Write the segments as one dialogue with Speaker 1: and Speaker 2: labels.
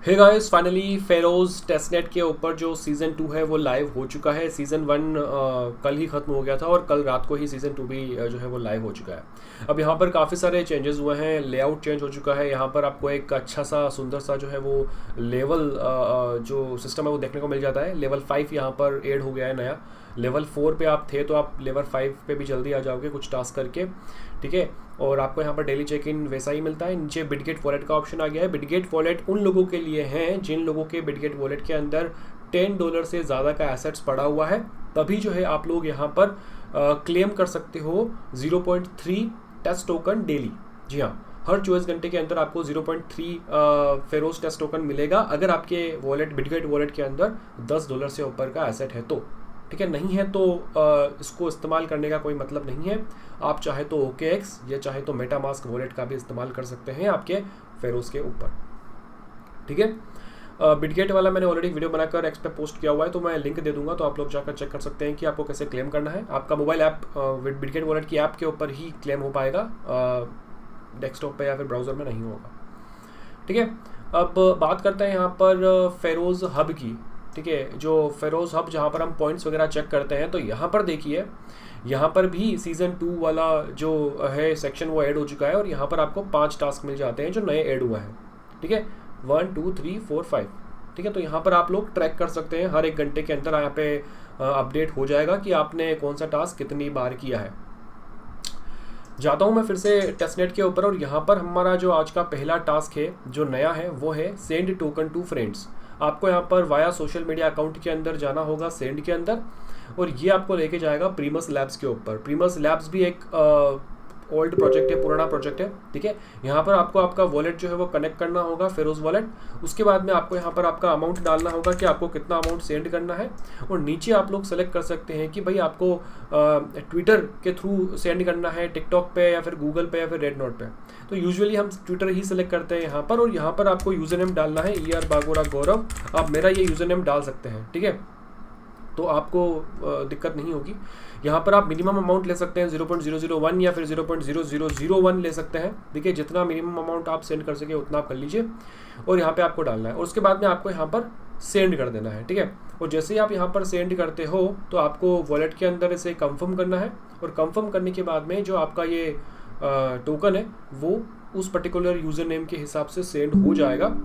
Speaker 1: हे guys, finally फेरोज testnet के ऊपर जो सीज़न 2 है वो लाइव हो चुका है। सीज़न 1 कल ही ख़त्म हो गया था और कल रात को ही सीज़न 2 भी जो है वो लाइव हो चुका है। अब यहाँ पर काफ़ी सारे चेंजेस हुए हैं, लेआउट चेंज हो चुका है। यहाँ पर आपको एक अच्छा सा सुंदर सा जो है वो लेवल जो सिस्टम है वो देखने को मिल जाता है। लेवल 5 यहाँ पर ऐड हो गया है नया। लेवल 4 पे आप थे तो आप लेवल 5 पे भी जल्दी आ जाओगे कुछ टास्क करके, ठीक है। और आपको यहाँ पर डेली चेक इन वैसा ही मिलता है। नीचे बिटगेट वॉलेट का ऑप्शन आ गया है। बिटगेट वॉलेट उन लोगों के लिए हैं जिन लोगों के बिटगेट वॉलेट के अंदर $10 से ज़्यादा का एसेट्स पड़ा हुआ है, तभी जो है आप लोग यहाँ पर क्लेम कर सकते हो 0.3 टेस्ट टोकन डेली। जी हाँ, हर 24 घंटे के अंदर आपको 0.3 फेरोज टेस्ट टोकन मिलेगा अगर आपके वॉलेट बिटगेट वॉलेट के अंदर $10 से ऊपर का एसेट है तो, ठीक है। नहीं है तो इसको इस्तेमाल करने का कोई मतलब नहीं है। आप चाहे तो OKX या चाहे तो मेटामास्क वॉलेट का भी इस्तेमाल कर सकते हैं आपके फेरोज के ऊपर, ठीक है। बिटगेट वाला मैंने ऑलरेडी वीडियो बनाकर एक्स पे पोस्ट किया हुआ है, तो मैं लिंक दे दूंगा, तो आप लोग जाकर चेक कर सकते हैं कि आपको कैसे क्लेम करना है। आपका मोबाइल ऐप बिटगेट वॉलेट की ऐप के ऊपर ही क्लेम हो पाएगा, डेस्कटॉप पे या फिर ब्राउज़र में नहीं होगा, ठीक है। अब बात करते हैं यहाँ पर फेरोज हब की, ठीक है। जो फेरोज हब जहाँ पर हम पॉइंट्स वगैरह चेक करते हैं, तो यहाँ पर देखिए, यहाँ पर भी सीज़न 2 वाला जो है सेक्शन वो ऐड हो चुका है और यहाँ पर आपको 5 टास्क मिल जाते हैं जो नए ऐड हुए हैं, ठीक है। 1 2 3 4 5, ठीक है। तो यहाँ पर आप लोग ट्रैक कर सकते हैं, हर एक घंटे के अंदर यहाँ पे अपडेट हो जाएगा कि आपने कौन सा टास्क कितनी बार किया है। जाता हूँ मैं फिर से टेस्टनेट के ऊपर और यहाँ पर हमारा जो आज का पहला टास्क है जो नया है वो है सेंड टोकन टू फ्रेंड्स। आपको यहाँ पर वाया सोशल मीडिया अकाउंट के अंदर जाना होगा, सेंड के अंदर, और ये आपको लेके जाएगा प्रीमस लैब्स के ऊपर। प्रीमस लैब्स भी एक ओल्ड प्रोजेक्ट है, पुराना प्रोजेक्ट है, ठीक है। यहाँ पर आपको आपका वॉलेट जो है वो कनेक्ट करना होगा, फेरोज वॉलेट। उसके बाद में आपको यहाँ पर आपका अमाउंट डालना होगा कि आपको कितना अमाउंट सेंड करना है, और नीचे आप लोग सेलेक्ट कर सकते हैं कि भाई आपको ट्विटर के थ्रू सेंड करना है, टिकटॉक पे या फिर गूगल पे या फिर रेड नोट पे। तो यूजुअली हम ट्विटर ही सेलेक्ट करते हैं यहाँ पर, और यहाँ पर आपको यूज़र नेम डालना है ER बागोरा गौरव। आप मेरा ये यूज़र नेम डाल सकते हैं, ठीक है। तो आपको दिक्कत नहीं होगी। यहाँ पर आप मिनिमम अमाउंट ले सकते हैं 0.001 या फिर 0.0001 ले सकते हैं, देखिए जितना मिनिमम अमाउंट आप सेंड कर सके उतना आप कर लीजिए, और यहाँ पे आपको डालना है, और उसके बाद में आपको यहाँ पर सेंड कर देना है, ठीक है। और जैसे ही आप यहाँ पर सेंड करते हो तो आपको वॉलेट के अंदर इसे कंफर्म करना है, और कंफर्म करने के बाद में जो आपका ये टोकन है वो उस पर्टिकुलर यूज़र नेम के हिसाब से सेंड हो जाएगा,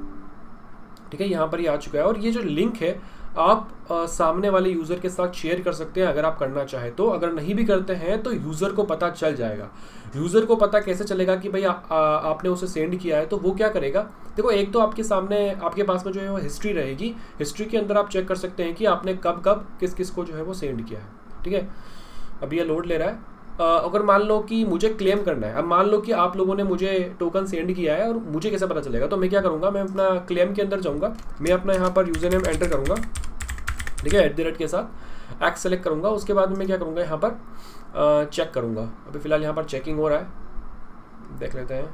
Speaker 1: ठीक है। यहाँ पर ये आ चुका है, और ये जो लिंक है आप सामने वाले यूज़र के साथ शेयर कर सकते हैं अगर आप करना चाहें तो। अगर नहीं भी करते हैं तो यूज़र को पता चल जाएगा। यूज़र को पता कैसे चलेगा कि भाई आपने उसे सेंड किया है, तो वो क्या करेगा, देखो एक तो आपके सामने आपके पास में जो है वो हिस्ट्री रहेगी। हिस्ट्री के अंदर आप चेक कर सकते हैं कि आपने कब कब किस किस को जो है वो सेंड किया है, ठीक है। अभी ये लोड ले रहा है। अगर मान लो कि मुझे क्लेम करना है, अब मान लो कि आप लोगों ने मुझे टोकन सेंड किया है और मुझे कैसे पता चलेगा, तो मैं क्या करूँगा, मैं अपना क्लेम के अंदर जाऊँगा, मैं अपना यहाँ पर यूज़र नेम एंटर करूँगा, ठीक है, @ के साथ एक्स सेलेक्ट करूँगा। उसके बाद में मैं क्या करूँगा, यहाँ पर चेक करूँगा। अभी फ़िलहाल यहाँ पर चेकिंग हो रहा है, देख लेते हैं।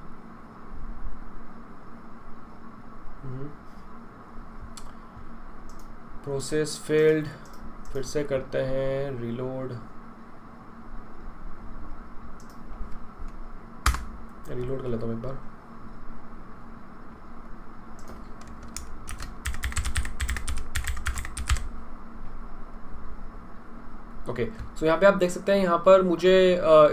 Speaker 1: प्रोसेस फेल्ड, फिर से करते हैं रीलोड कर लेता हूँ एक बार। ओके, सो यहाँ पे आप देख सकते हैं, यहाँ पर मुझे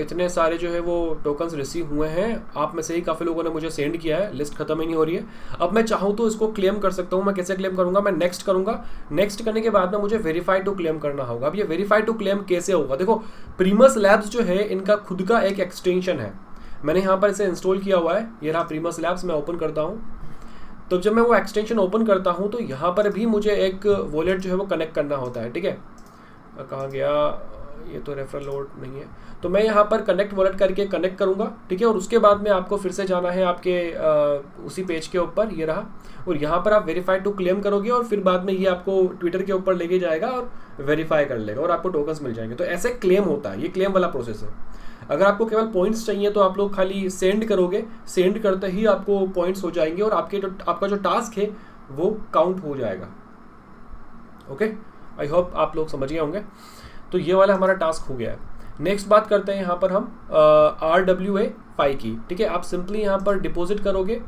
Speaker 1: इतने सारे जो है वो टोकन्स रिसीव हुए हैं। आप में से ही काफ़ी लोगों ने मुझे सेंड किया है, लिस्ट खत्म ही नहीं हो रही है। अब मैं चाहूँ तो इसको क्लेम कर सकता हूँ। मैं कैसे क्लेम करूँगा, मैं नेक्स्ट करूँगा। नेक्स्ट करने के बाद में मुझे वेरीफाई टू क्लेम करना होगा। अब ये वेरीफाई टू क्लेम कैसे होगा, देखो प्रीमस लैब्स जो है इनका खुद का एक एक्सटेंशन है, मैंने यहाँ पर इसे इंस्टॉल किया हुआ है। ये रहा प्रीमस लैब्स, मैं ओपन करता हूँ। तो जब मैं वो एक्सटेंशन ओपन करता हूँ तो यहाँ पर भी मुझे एक वॉलेट जो है वो कनेक्ट करना होता है, ठीक है। कहाँ गया, ये तो रेफरल लोड नहीं है, तो मैं यहाँ पर कनेक्ट वॉलेट करके कनेक्ट करूँगा, ठीक है। और उसके बाद में आपको फिर से जाना है आपके उसी पेज के ऊपर, ये रहा, और यहाँ पर आप वेरीफाई टू क्लेम करोगे, और फिर बाद में ये आपको ट्विटर के ऊपर लेके जाएगा और वेरीफाई कर लेगा और आपको टोकन्स मिल जाएंगे। तो ऐसे क्लेम होता है, ये क्लेम वाला प्रोसेस है। अगर आपको केवल पॉइंट्स चाहिए तो आप लोग खाली सेंड करोगे, सेंड करते ही आपको पॉइंट्स हो जाएंगे और आपका जो टास्क है वो काउंट हो जाएगा। ओके, आई होप आप लोग समझ गए होंगे। तो ये वाला हमारा टास्क हो गया है। नेक्स्ट बात करते हैं यहाँ पर हम RWA 5 की, ठीक है। आप सिंपली यहाँ पर डिपॉजिट करोगे,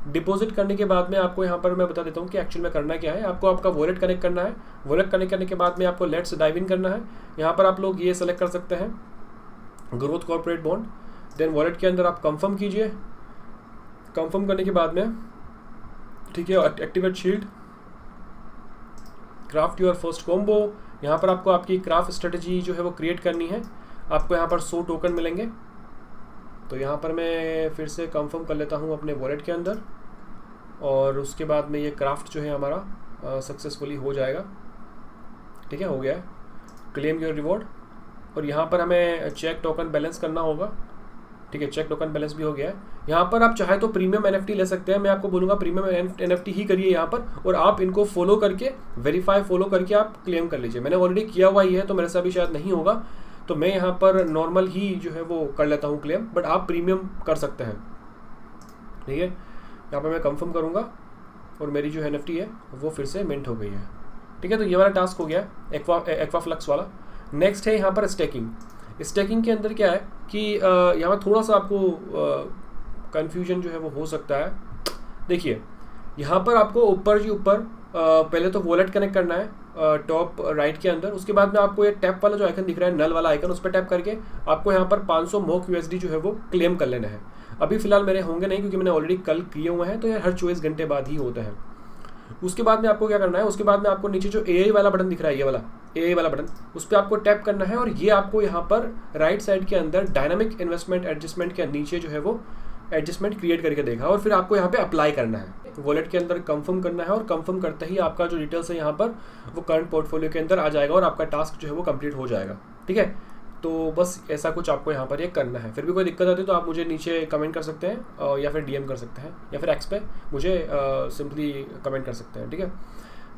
Speaker 1: डिपॉजिट करने के बाद में आपको यहाँ पर मैं बता देता हूँ कि एक्चुअल में करना क्या है। आपको आपका वॉलेट कनेक्ट करना है। वॉलेट कनेक्ट करने के बाद में आपको लेट्स डाइव इन करना है। यहाँ पर आप लोग ये सेलेक्ट कर सकते हैं growth corporate bond. Then wallet के अंदर आप कंफर्म कीजिए। कंफर्म करने के बाद में ठीक है, activate shield, craft your first combo. यहाँ पर आपको आपकी क्राफ्ट स्ट्रेटजी जो है वो क्रिएट करनी है। आपको यहाँ पर 100 टोकन मिलेंगे। तो यहाँ पर मैं फिर से कंफर्म कर लेता हूँ अपने वॉलेट के अंदर, और उसके बाद में ये क्राफ्ट जो है हमारा सक्सेसफुली हो जाएगा। ठीक है, हो गया है। क्लेम योर रिवॉर्ड, और यहाँ पर हमें चेक टोकन बैलेंस करना होगा। ठीक है, चेक टोकन बैलेंस भी हो गया है। यहाँ पर आप चाहे तो प्रीमियम एनएफटी ले सकते हैं। मैं आपको बोलूँगा प्रीमियम एनएफटी ही करिए यहाँ पर, और आप इनको फॉलो करके वेरीफाई फॉलो करके आप क्लेम कर लीजिए। मैंने ऑलरेडी किया हुआ ही है तो मेरे से अभी शायद नहीं होगा, तो मैं यहाँ पर नॉर्मल ही जो है वो कर लेता हूँ क्लेम, बट आप प्रीमियम कर सकते हैं। ठीक है, यहाँ पर मैं कंफर्म करूँगा और मेरी जो एनएफटी है वो फिर से मिंट हो गई है। ठीक है, तो ये वाला टास्क हो गया एक्वा फ्लक्स वाला। नेक्स्ट है यहाँ पर स्टेकिंग। स्टेकिंग के अंदर क्या है कि यहाँ पर थोड़ा सा आपको कन्फ्यूजन जो है वो हो सकता है। देखिए, यहाँ पर आपको ऊपर जी ऊपर पहले तो वॉलेट कनेक्ट करना है टॉप राइट के अंदर। उसके बाद में आपको ये टैप वाला जो आइकन दिख रहा है, नल वाला आइकन, उस पर टैप करके आपको यहाँ पर 500 मोक यूएसडी जो है वो क्लेम कर लेना है। अभी फिलहाल मेरे होंगे नहीं क्योंकि मैंने ऑलरेडी कल किए हुए हैं, तो ये हर 24 घंटे बाद ही होते हैं। उसके बाद में आपको क्या करना है, उसके बाद में आपको नीचे जो एआई वाला बटन दिख रहा है, ये वाला एआई वाला बटन, उस पर आपको टैप करना है, और ये आपको यहाँ पर राइट साइड के अंदर डायनामिक इन्वेस्टमेंट एडजस्टमेंट के नीचे जो है वो एडजस्टमेंट क्रिएट करके देगा, और फिर आपको यहाँ पे अप्लाई करना है। वॉलेट के अंदर कंफर्म करना है, और कंफर्म करते ही आपका जो डिटेल्स है यहाँ पर वो करंट पोर्टफोलियो के अंदर आ जाएगा और आपका टास्क जो है वो कंप्लीट हो जाएगा। ठीक है, तो बस ऐसा कुछ आपको यहाँ पर ये करना है। फिर भी कोई दिक्कत आती है तो आप मुझे नीचे कमेंट कर सकते हैं, या फिर डीएम कर सकते हैं, या फिर एक्स पे मुझे सिंपली कमेंट कर सकते हैं। ठीक है,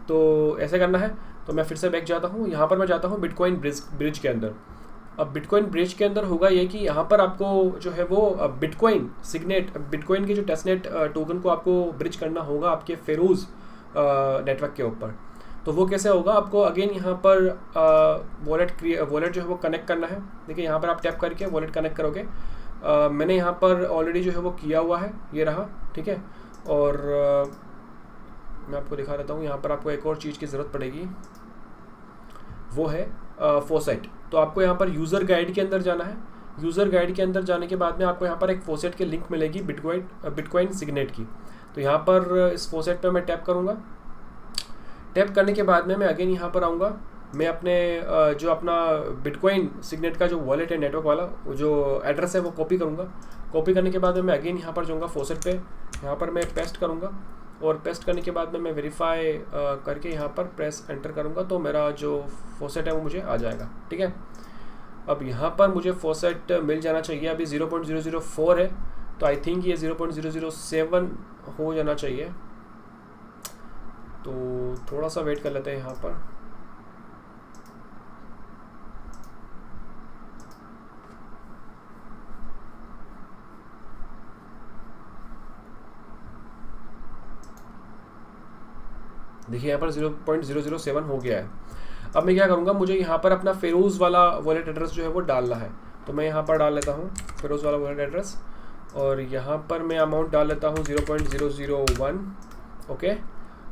Speaker 1: तो ऐसे करना है। तो मैं फिर से बैक जाता हूँ। यहाँ पर मैं जाता हूँ बिटकॉइन ब्रिज के अंदर। अब बिटकॉइन ब्रिज के अंदर होगा ये कि यहाँ पर आपको जो है वो बिटकॉइन सिग्नेट, बिटकॉइन के जो टेस्टनेट टोकन को आपको ब्रिज करना होगा आपके फेरोज नेटवर्क के ऊपर। तो वो कैसे होगा, आपको अगेन यहाँ पर वॉलेट जो है वो कनेक्ट करना है। देखिए, यहाँ पर आप टैप करके वॉलेट कनेक्ट करोगे। मैंने यहाँ पर ऑलरेडी जो है वो किया हुआ है, ये रहा। ठीक है, और मैं आपको दिखा देता हूँ। यहाँ पर आपको एक और चीज़ की ज़रूरत पड़ेगी, वो है फोसेट। तो आपको यहाँ पर यूज़र गाइड के अंदर जाना है। यूज़र गाइड के अंदर जाने के बाद में आपको यहाँ पर एक फोसेट की लिंक मिलेगी बिटकॉइन सिग्नेट की। तो यहाँ पर इस फोसेट पे मैं टैप करूँगा। टैप करने के बाद में मैं अगेन यहाँ पर आऊँगा। मैं अपने जो अपना बिटकॉइन सिग्नेट का जो वॉलेट है नेटवर्क वाला, जो एड्रेस है वो कॉपी करूँगा। कॉपी करने के बाद में मैं अगेन यहाँ पर जाऊँगा फोसेट पे, यहाँ पर मैं पेस्ट करूँगा, और पेस्ट करने के बाद में मैं वेरीफाई करके यहाँ पर प्रेस एंटर करूँगा, तो मेरा जो फोसेट है वो मुझे आ जाएगा। ठीक है, अब यहाँ पर मुझे फोसेट मिल जाना चाहिए। अभी 0.004 है, तो आई थिंक ये 0.007 हो जाना चाहिए। तो थोड़ा सा वेट कर लेते हैं यहाँ पर। देखिए, यहाँ पर 0.007 हो गया है। अब मैं क्या करूँगा, मुझे यहाँ पर अपना फेरोज़ वाला वॉलेट एड्रेस जो है वो डालना है। तो मैं यहाँ पर डाल लेता हूँ फेरोज़ वाला वॉलेट एड्रेस, और यहाँ पर मैं अमाउंट डाल लेता हूँ 0.001। ओके,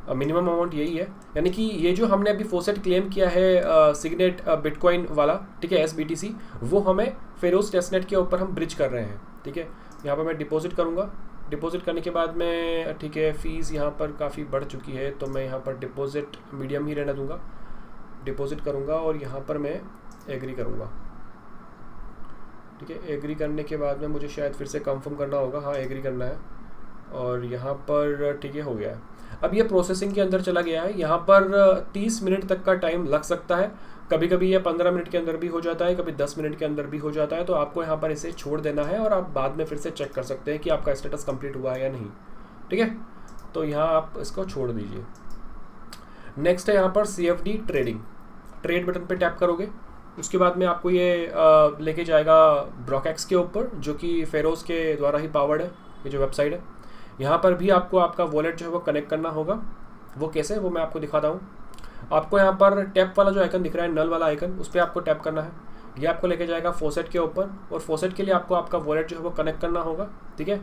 Speaker 1: मिनिमम अमाउंट यही है, यानी कि ये जो हमने अभी फोसेट क्लेम किया है सिग्नेट बिटकॉइन वाला, ठीक है, SBTC, वो हमें फेरोज़ टेस्टनेट के ऊपर हम ब्रिज कर रहे हैं। ठीक है, यहाँ पर मैं डिपॉजिट करूँगा। डिपॉजिट करने के बाद में ठीक है, फ़ीस यहाँ पर काफ़ी बढ़ चुकी है, तो मैं यहाँ पर डिपॉजिट मीडियम ही रहने दूँगा। डिपॉजिट करूँगा और यहाँ पर मैं एग्री करूँगा। ठीक है, एग्री करने के बाद में मुझे शायद फिर से कंफर्म करना होगा। हाँ, एग्री करना है, और यहाँ पर ठीक है, हो गया है। अब ये प्रोसेसिंग के अंदर चला गया है। यहाँ पर 30 मिनट तक का टाइम लग सकता है, कभी कभी ये 15 मिनट के अंदर भी हो जाता है, कभी 10 मिनट के अंदर भी हो जाता है। तो आपको यहाँ पर इसे छोड़ देना है, और आप बाद में फिर से चेक कर सकते हैं कि आपका स्टेटस कंप्लीट हुआ है या नहीं। ठीक है, तो यहाँ आप इसको छोड़ दीजिए। नेक्स्ट है यहाँ पर CFD ट्रेडिंग। ट्रेड बटन पे टैप करोगे, उसके बाद में आपको ये लेके जाएगा ब्रोकएक्स के ऊपर, जो कि फेरोज़ के द्वारा ही पावर्ड है, ये जो वेबसाइट है। यहाँ पर भी आपको आपका वॉलेट जो है वो कनेक्ट करना होगा। वो कैसे, वो मैं आपको दिखाता हूँ। आपको यहाँ पर टैप वाला जो आइकन दिख रहा है, नल वाला आइकन, उस पर आपको टैप करना है। ये आपको लेके जाएगा फोसेट के ऊपर, और फोसेट के लिए आपको आपका वॉलेट जो है वो कनेक्ट करना होगा। ठीक है,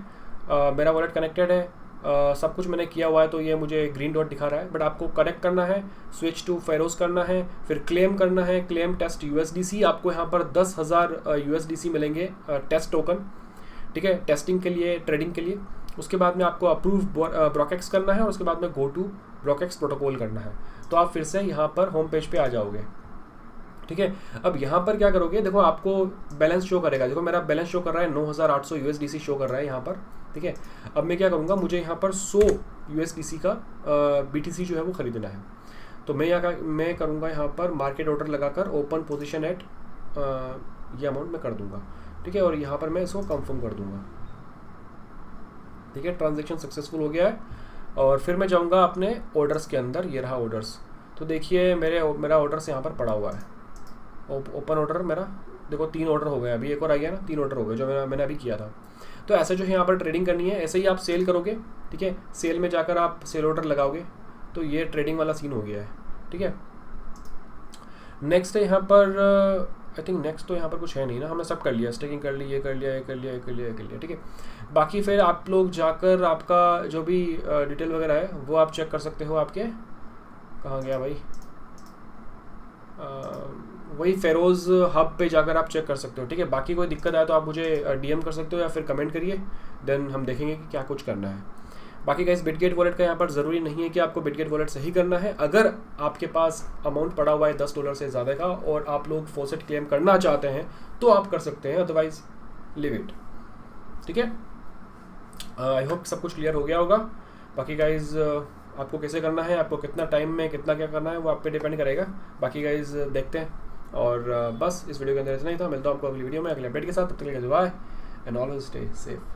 Speaker 1: मेरा वॉलेट कनेक्टेड है, सब कुछ मैंने किया हुआ है तो ये मुझे ग्रीन डॉट दिखा रहा है, बट आपको कनेक्ट करना है, स्विच टू फेरोज करना है, फिर क्लेम करना है, क्लेम टेस्ट USDC। आपको यहाँ पर 10,000 USDC मिलेंगे टेस्ट टोकन, ठीक है, टेस्टिंग के लिए, ट्रेडिंग के लिए। उसके बाद में आपको अप्रूव ब्रोकेक्स करना है और उसके बाद में गो टू ब्रोकेक्स प्रोटोकॉल करना है। तो आप फिर से यहाँ पर होम पेज पे आ जाओगे, ठीक है। अब यहाँ पर क्या करोगे, देखो आपको बैलेंस शो करेगा, देखो मेरा बैलेंस शो कर रहा है 9,800 USDC शो कर रहा है यहाँ पर, ठीक है। अब मैं क्या करूँगा, मुझे यहाँ पर 100 USDC का BTC जो है वो ख़रीदना है। तो मैं करूँगा यहाँ पर मार्केट ऑर्डर लगाकर ओपन पोजीशन एट ये अमाउंट मैं कर दूँगा, ठीक है, और यहाँ पर मैं इसको कंफर्म कर दूँगा, ठीक है। ट्रांजेक्शन सक्सेसफुल हो गया है। और फिर मैं जाऊँगा अपने ऑर्डर्स के अंदर, ये रहा ऑर्डर्स। तो देखिए मेरा ऑर्डर्स यहाँ पर पड़ा हुआ है, ओपन ऑर्डर मेरा, देखो 3 ऑर्डर हो गए, अभी एक और आ गया ना, 3 ऑर्डर हो गए जो मैंने अभी किया था। तो ऐसे जो है यहाँ पर ट्रेडिंग करनी है, ऐसे ही आप सेल करोगे, ठीक है। सेल में जाकर आप सेल ऑर्डर लगाओगे, तो ये ट्रेडिंग वाला सीन हो गया है, ठीक है। नेक्स्ट है यहाँ पर आई थिंक नेक्स्ट तो यहाँ पर कुछ है नहीं ना, हमने सब कर लिया, स्टेकिंग कर ली, ये कर लिया, ये कर लिया, ये कर लिया, ये कर लिया, ठीक है। बाकी फिर आप लोग जाकर आपका जो भी डिटेल वगैरह है वो आप चेक कर सकते हो। आपके कहाँ गया भाई, वही फेरोज़ हब पे जाकर आप चेक कर सकते हो, ठीक है। बाकी कोई दिक्कत आए तो आप मुझे DM कर सकते हो या फिर कमेंट करिए, देन हम देखेंगे कि क्या कुछ करना है। बाकी गाइस बिटगेट वॉलेट का यहाँ पर ज़रूरी नहीं है कि आपको बिटगेट वॉलेट से ही करना है। अगर आपके पास अमाउंट पड़ा हुआ है $10 से ज़्यादा का और आप लोग फॉसेट क्लेम करना चाहते हैं तो आप कर सकते हैं, अदरवाइज लिव इट, ठीक है। आई होप सब कुछ क्लियर हो गया होगा। बाकी गाइज आपको कैसे करना है, आपको कितना टाइम में कितना क्या करना है वो आप पे डिपेंड करेगा। बाकी गाइज देखते हैं, और बस इस वीडियो के अंदर इतना ही था। मिलता हूँ आपको अगली वीडियो में अगले अपडेट के साथ। तब तक के लिए bye and always stay safe.